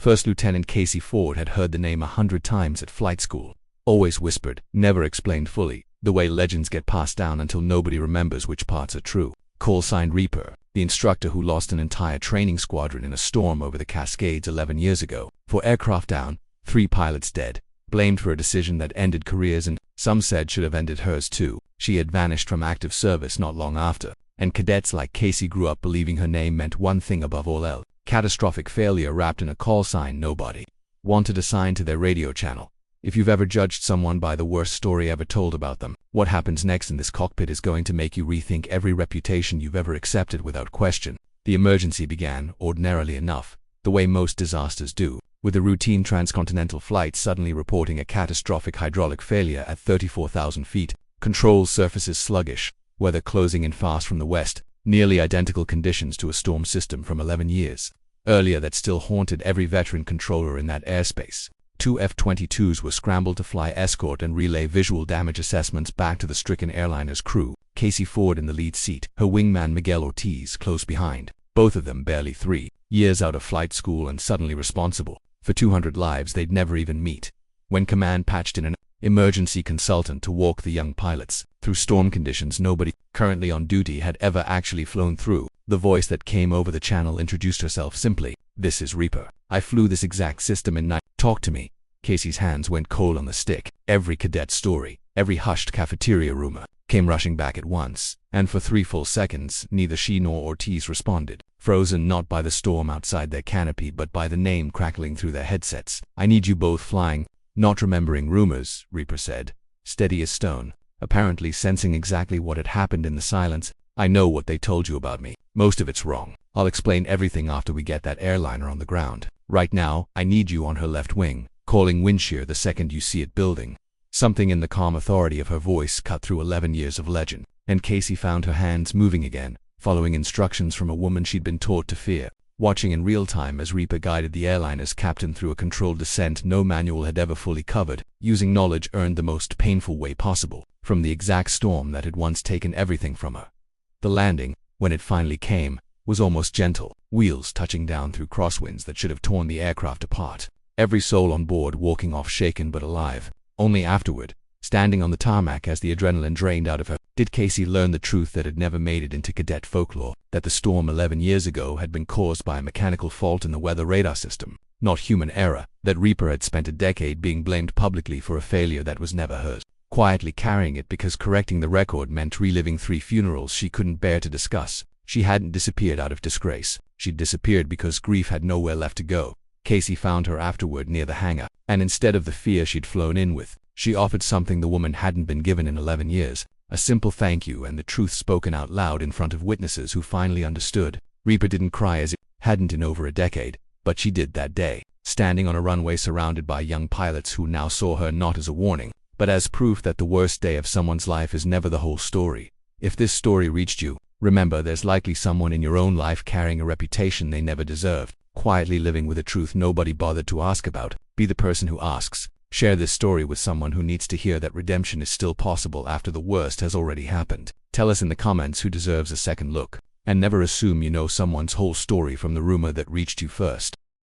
First Lieutenant Casey Ford had heard the name 100 times at flight school. Always whispered, never explained fully, the way legends get passed down until nobody remembers which parts are true. Call-signed Reaper, the instructor who lost an entire training squadron in a storm over the Cascades 11 years ago. 4 aircraft down, 3 pilots dead. Blamed for a decision that ended careers and, some said, should have ended hers too. She had vanished from active service not long after, and cadets like Casey grew up believing her name meant one thing above all else: catastrophic failure wrapped in a call sign nobody wanted assigned to their radio channel. If you've ever judged someone by the worst story ever told about them, what happens next in this cockpit is going to make you rethink every reputation you've ever accepted without question. The emergency began, ordinarily enough, the way most disasters do, with a routine transcontinental flight suddenly reporting a catastrophic hydraulic failure at 34,000 feet, control surfaces sluggish, weather closing in fast from the west, nearly identical conditions to a storm system from 11 years earlier that still haunted every veteran controller in that airspace. 2 F-22s were scrambled to fly escort and relay visual damage assessments back to the stricken airliner's crew, Casey Ford in the lead seat, her wingman Miguel Ortiz close behind, both of them barely 3 years out of flight school and suddenly responsible for 200 lives they'd never even meet. When command patched in an emergency consultant to walk the young pilots through storm conditions nobody currently on duty had ever actually flown through, the voice that came over the channel introduced herself simply, "This is Reaper. I flew this exact system in night. Talk to me." Casey's hands went cold on the stick. Every cadet story, every hushed cafeteria rumor, came rushing back at once, and for 3 full seconds, neither she nor Ortiz responded, frozen not by the storm outside their canopy but by the name crackling through their headsets. "I need you both flying." "Not remembering rumors," Reaper said, steady as stone, apparently sensing exactly what had happened in the silence. "I know what they told you about me. Most of it's wrong. I'll explain everything after we get that airliner on the ground. Right now, I need you on her left wing, calling wind shear the second you see it building." Something in the calm authority of her voice cut through 11 years of legend, and Casey found her hands moving again, following instructions from a woman she'd been taught to fear, watching in real time as Reaper guided the airliner's captain through a controlled descent no manual had ever fully covered, using knowledge earned the most painful way possible, from the exact storm that had once taken everything from her. The landing, when it finally came, was almost gentle, wheels touching down through crosswinds that should have torn the aircraft apart. Every soul on board walking off shaken but alive. Only afterward, standing on the tarmac as the adrenaline drained out of her, did Casey learn the truth that had never made it into cadet folklore, that the storm 11 years ago had been caused by a mechanical fault in the weather radar system, not human error, that Reaper had spent a decade being blamed publicly for a failure that was never hers, quietly carrying it because correcting the record meant reliving 3 funerals she couldn't bear to discuss. She hadn't disappeared out of disgrace. She'd disappeared because grief had nowhere left to go. Casey found her afterward near the hangar, and instead of the fear she'd flown in with, she offered something the woman hadn't been given in 11 years, a simple thank you and the truth spoken out loud in front of witnesses who finally understood. Reaper didn't cry as it hadn't in over a decade, but she did that day, standing on a runway surrounded by young pilots who now saw her not as a warning, but as proof that the worst day of someone's life is never the whole story. If this story reached you, remember there's likely someone in your own life carrying a reputation they never deserved, quietly living with a truth nobody bothered to ask about. Be the person who asks. Share this story with someone who needs to hear that redemption is still possible after the worst has already happened. Tell us in the comments who deserves a second look. And never assume you know someone's whole story from the rumor that reached you first.